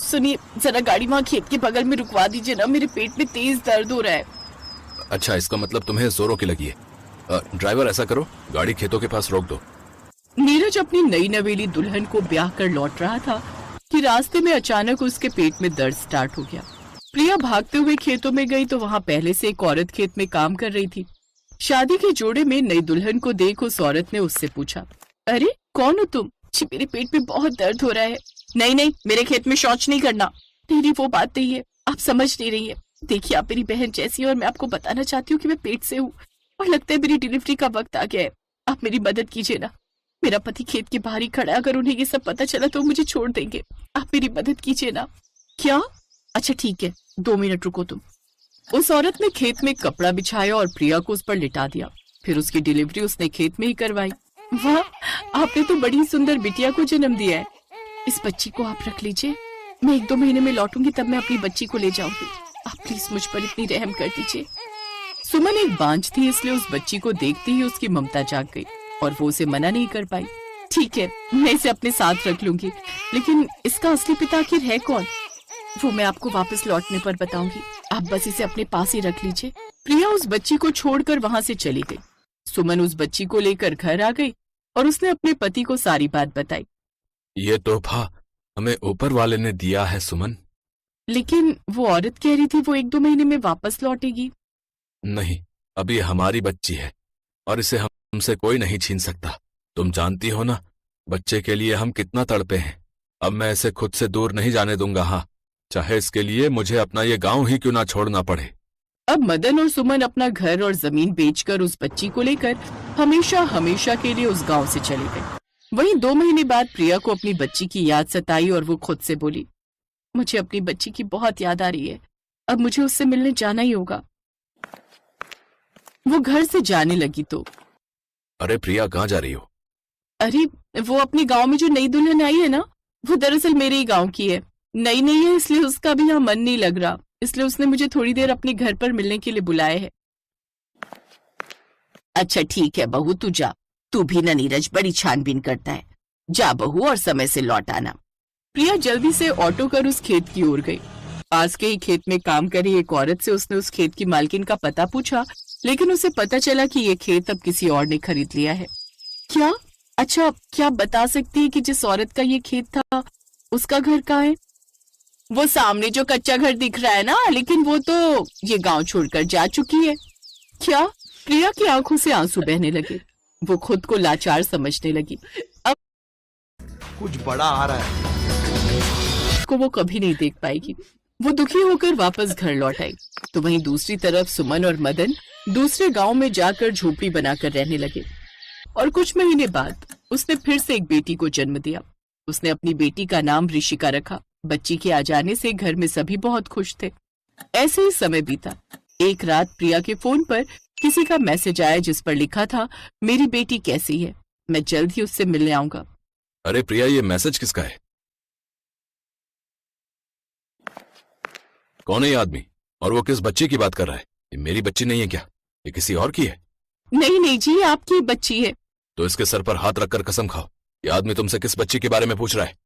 सुनिए जरा गाड़ी वहाँ खेत के बगल में रुकवा दीजिए ना, मेरे पेट में तेज दर्द हो रहा है। अच्छा, इसका मतलब तुम्हें जोरों की लगी है। ड्राइवर ऐसा करो, गाड़ी खेतों के पास रोक दो। नीरज अपनी नई नवेली दुल्हन को ब्याह कर लौट रहा था कि रास्ते में अचानक उसके पेट में दर्द स्टार्ट हो गया। प्रिया भागते हुए खेतों में गई तो वहाँ पहले से एक औरत खेत में काम कर रही थी। शादी के जोड़े में नई दुल्हन को देख उस औरत ने उससे पूछा, अरे कौन हो तुम? जी मेरे पेट में बहुत दर्द हो रहा है। नहीं नहीं, मेरे खेत में शौच नहीं करना। तेरी वो बात नहीं है, आप समझ नहीं रही है। देखिए आप मेरी बहन जैसी है और मैं आपको बताना चाहती हूँ कि मैं पेट से हूँ और लगता है मेरी डिलीवरी का वक्त आ गया है। आप मेरी मदद कीजिए ना। मेरा पति खेत के बाहर ही खड़ा है, अगर उन्हें ये सब पता चला तो मुझे छोड़ देंगे। आप मेरी मदद कीजिए ना। क्या? अच्छा ठीक है, 2 मिनट रुको तुम। उस औरत ने खेत में कपड़ा बिछाया और प्रिया को उस पर लिटा दिया। फिर उसकी डिलीवरी उसने खेत में ही करवाई। वाह, आपने तो बड़ी सुंदर बिटिया को जन्म दिया है। इस बच्ची को आप रख लीजिए, मैं 1-2 महीने में लौटूंगी, तब मैं अपनी बच्ची को ले जाऊंगी। आप प्लीज मुझ पर इतनी रहम कर दीजिए। सुमन एक बांझ थी, इसलिए उस बच्ची को देखते ही उसकी ममता जाग गई और वो उसे मना नहीं कर पाई। ठीक है, मैं इसे अपने साथ रख लूंगी, लेकिन इसका असली पिता आखिर है कौन, वो मैं आपको वापस लौटने पर बताऊंगी। आप बस इसे अपने पास ही रख लीजिए। प्रिया उस बच्ची को छोड़कर वहाँ से चली गई। सुमन उस बच्ची को लेकर घर आ गई और उसने अपने पति को सारी बात बताई। ये तोहफा हमें ऊपर वाले ने दिया है सुमन। लेकिन वो औरत कह रही थी वो 1-2 महीने में वापस लौटेगी। नहीं, अभी हमारी बच्ची है और इसे हमसे कोई नहीं छीन सकता। तुम जानती हो ना बच्चे के लिए हम कितना तड़पे हैं। अब मैं इसे खुद से दूर नहीं जाने दूंगा। हाँ, चाहे इसके लिए मुझे अपना ये गांव ही क्यों ना छोड़ना पड़े। अब मदन और सुमन अपना घर और जमीन बेचकर उस बच्ची को लेकर हमेशा हमेशा के लिए उस गांव से चले गए। वहीं 2 महीने बाद प्रिया को अपनी बच्ची की याद सताई और वो खुद से बोली, मुझे अपनी बच्ची की बहुत याद आ रही है, अब मुझे उससे मिलने जाना ही होगा। वो घर से जाने लगी तो, अरे प्रिया, कहाँ जा रही हो? अरे वो अपने गांव में जो नई दुल्हन आई है ना, वो दरअसल मेरे ही गांव की है। नई नहीं है इसलिए उसका भी यहाँ मन नहीं लग रहा, इसलिए उसने मुझे थोड़ी देर अपने घर पर मिलने के लिए बुलाया है। अच्छा ठीक है बहू, तू जा। तू भी ना नीरज बड़ी छानबीन करता है। जा बहू और समय से लौट आना। प्रिया जल्दी से ऑटो कर उस खेत की ओर गई। पास के ही खेत में काम कर रही एक औरत से उसने उस खेत की मालकिन का पता पूछा, लेकिन उसे पता चला कि ये खेत अब किसी और ने खरीद लिया है। क्या? अच्छा, क्या बता सकती है कि जिस औरत का ये खेत था उसका घर कहाँ है? वो सामने जो कच्चा घर दिख रहा है ना, लेकिन वो तो ये गांव छोड़कर जा चुकी है। क्या? प्रिया की आंखों से आंसू बहने लगे। वो खुद को लाचार समझने लगी। अब कुछ बड़ा आ रहा है को वो कभी नहीं देख पाएगी। वो दुखी होकर वापस घर लौट आई तो वहीं दूसरी तरफ सुमन और मदन दूसरे गांव में जाकर झोपड़ी बनाकर रहने लगे। और कुछ महीने बाद उसने फिर से एक बेटी को जन्म दिया। उसने अपनी बेटी का नाम ऋषिका रखा। बच्ची के आ जाने से घर में सभी बहुत खुश थे। ऐसे ही समय बीता। एक रात प्रिया के फोन पर किसी का मैसेज आया जिस पर लिखा था, मेरी बेटी कैसी है, मैं जल्द ही उससे मिलने आऊंगा। अरे प्रिया, ये मैसेज किसका है? कौन है ये आदमी और वो किस बच्ची की बात कर रहा है? ये मेरी बच्ची नहीं है क्या? ये किसी और की है? नहीं नहीं जी, ये आपकी बच्ची है। तो इसके सर पर हाथ रखकर कसम खाओ, ये आदमी तुमसे किस बच्ची के बारे में पूछ रहा है?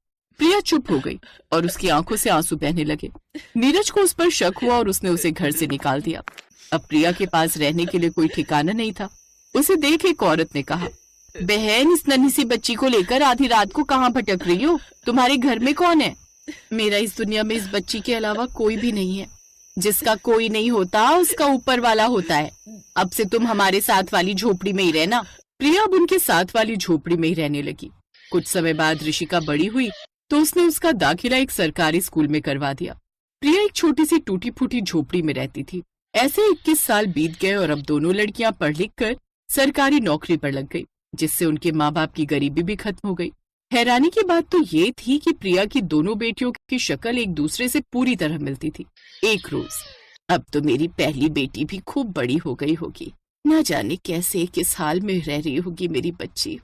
प्रिया चुप हो गई और उसकी आंखों से आंसू बहने लगे। नीरज को उस पर शक हुआ और उसने उसे घर से निकाल दिया। अब प्रिया के पास रहने के लिए कोई ठिकाना नहीं था। उसे देख एक औरत ने कहा, बहन इस नन्ही सी बच्ची को लेकर आधी रात को कहाँ भटक रही हो? तुम्हारे घर में कौन है? मेरा इस दुनिया में इस बच्ची के अलावा कोई भी नहीं है। जिसका कोई नहीं होता उसका ऊपर वाला होता है। अब से तुम हमारे साथ वाली झोपड़ी में ही रहना। प्रिया अब उनके साथ वाली झोपड़ी में ही रहने लगी। कुछ समय बाद ऋषिका बड़ी हुई तो उसने उसका दाखिला एक सरकारी स्कूल में करवा दिया। प्रिया एक छोटी सी टूटी फूटी झोपड़ी में रहती थी। ऐसे 21 साल बीत गए और अब दोनों लड़कियां पढ़ लिख कर सरकारी नौकरी पर लग गई, जिससे उनके माँ बाप की गरीबी भी खत्म हो गई। हैरानी की बात तो ये थी कि प्रिया की दोनों बेटियों की शक्ल एक दूसरे से पूरी तरह मिलती थी। एक रोज, अब तो मेरी पहली बेटी भी खूब बड़ी हो गई होगी, न जाने कैसे किस हाल में रह रही होगी मेरी बच्ची।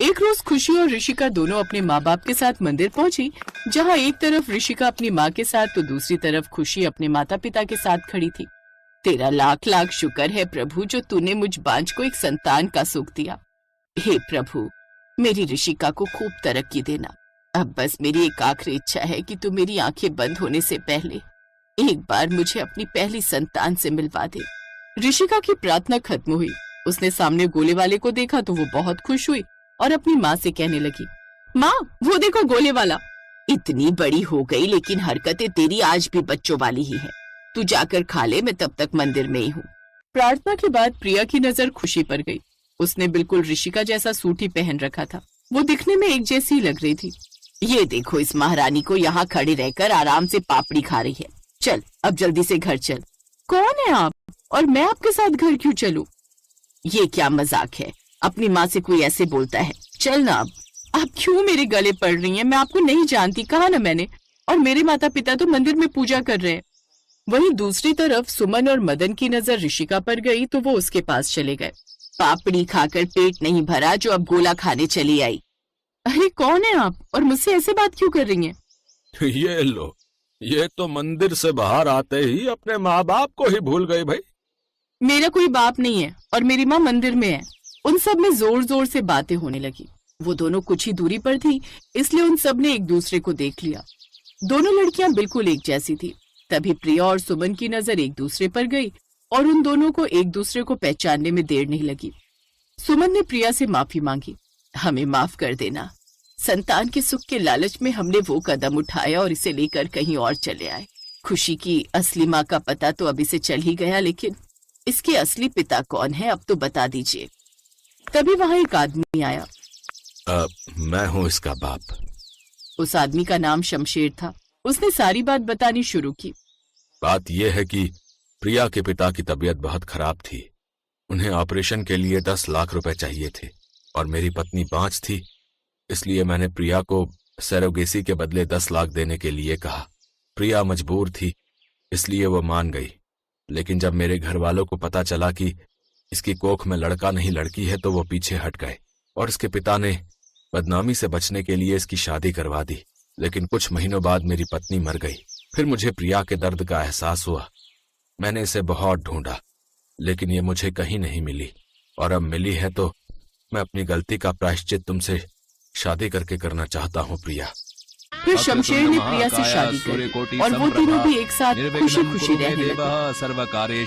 एक रोज खुशी और ऋषिका दोनों अपने माँ बाप के साथ मंदिर पहुंची, जहाँ एक तरफ ऋषिका अपनी माँ के साथ तो दूसरी तरफ खुशी अपने माता पिता के साथ खड़ी थी। तेरा लाख लाख शुक्र है प्रभु, जो तूने मुझ बांझ को एक संतान का सुख दिया। हे प्रभु, मेरी ऋषिका को खूब तरक्की देना। अब बस मेरी एक आखिरी इच्छा है कि तू मेरी आंखें बंद होने से पहले एक बार मुझे अपनी पहली संतान से मिलवा दे। ऋषिका की प्रार्थना खत्म हुई। उसने सामने गोले वाले को देखा तो वो बहुत खुश हुई और अपनी माँ से कहने लगी, माँ वो देखो गोले वाला। इतनी बड़ी हो गई लेकिन हरकतें तेरी आज भी बच्चों वाली ही है। तू जाकर खा ले, मैं तब तक मंदिर में ही हूँ। प्रार्थना के बाद प्रिया की नजर खुशी पर गई। उसने बिल्कुल ऋषिका जैसा सूट ही पहन रखा था। वो दिखने में एक जैसी लग रही थी। ये देखो, इस महारानी को यहाँ खड़े रहकर आराम से पापड़ी खा रही है। चल अब जल्दी से घर चल। कौन है आप और मैं आपके साथ घर क्यों चलूं? ये क्या मजाक है? अपनी माँ से कोई ऐसे बोलता है? चल ना अब। आप क्यों मेरे गले पड़ रही हैं? मैं आपको नहीं जानती, कहा ना मैंने। और मेरे माता पिता तो मंदिर में पूजा कर रहे हैं। वहीं दूसरी तरफ सुमन और मदन की नजर ऋषिका पर गई तो वो उसके पास चले गए। पापड़ी खाकर पेट नहीं भरा जो अब गोला खाने चली आई। अरे कौन है आप और मुझसे ऐसे बात क्यों कर रही हैं? ये लो, ये तो मंदिर से बाहर आते ही अपने माँ बाप को ही भूल गई भाई। मेरा कोई बाप नहीं है और मेरी माँ मंदिर में है। उन सब में जोर जोर से बातें होने लगी। वो दोनों कुछ ही दूरी पर थी, इसलिए उन सब ने एक दूसरे को देख लिया। दोनों लड़कियां बिल्कुल एक जैसी थी। तभी प्रिया और सुमन की नजर एक दूसरे पर गई और उन दोनों को एक दूसरे को पहचानने में देर नहीं लगी। सुमन ने प्रिया से माफी मांगी। हमें माफ कर देना। संतान के सुख के लालच में हमने वो कदम उठाया और इसे लेकर कहीं और चले आए। खुशी की असली माँ का पता तो अभी से चल ही गया, लेकिन इसके असली पिता कौन है अब तो बता दीजिए। तभी वहां एक आदमी आया। मैं हूँ इसका बाप। उस आदमी का नाम शमशेर था। उसने सारी बात बतानी शुरू की। बात यह है कि प्रिया के पिता की तबीयत बहुत खराब थी। उन्हें ऑपरेशन के लिए 10 लाख रुपए चाहिए थे और मेरी पत्नी बांझ थी, इसलिए मैंने प्रिया को सरोगेसी के बदले 10 लाख देने के लिए कहा। प्रिया मजबूर थी, इसलिए वो मान गई। लेकिन जब मेरे घर वालों को पता चला कि इसकी कोख में लड़का नहीं लड़की है तो वो पीछे हट गए और इसके पिता ने बदनामी से बचने के लिए इसकी शादी करवा दी। लेकिन कुछ महीनों बाद मेरी पत्नी मर गई। फिर मुझे प्रिया के दर्द का एहसास हुआ। मैंने इसे बहुत ढूंढा, लेकिन ये मुझे कहीं नहीं मिली और अब मिली है तो मैं अपनी गलती का प्रायश्चित तुमसे शादी करके करना चाहता हूँ प्रिया। फिर शमशेर ने प्रिया से शादी की और वो तीनों भी एक साथ खुशी खुशी रहने लगे।